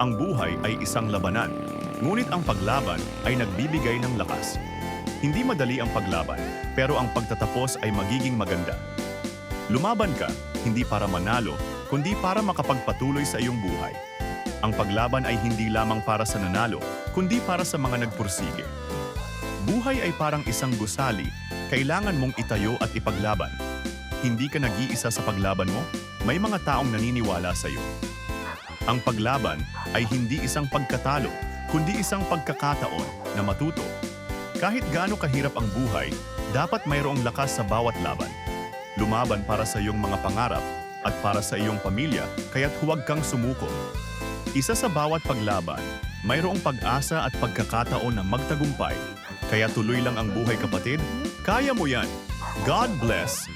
Ang buhay ay isang labanan, ngunit ang paglaban ay nagbibigay ng lakas. Hindi madali ang paglaban, pero ang pagtatapos ay magiging maganda. Lumaban ka, hindi para manalo, kundi para makapagpatuloy sa iyong buhay. Ang paglaban ay hindi lamang para sa nanalo, kundi para sa mga nagpursige. Buhay ay parang isang gusali, kailangan mong itayo at ipaglaban. Hindi ka nag-iisa sa paglaban mo, may mga taong naniniwala sa iyo. Ang paglaban ay hindi isang pagkatalo, kundi isang pagkakataon na matuto. Kahit gaano kahirap ang buhay, dapat mayroong lakas sa bawat laban. Lumaban para sa iyong mga pangarap at para sa iyong pamilya, kaya't huwag kang sumuko. Isa sa bawat paglaban, mayroong pag-asa at pagkakataon na magtagumpay. Kaya tuloy lang ang buhay, kapatid. Kaya mo yan. God bless.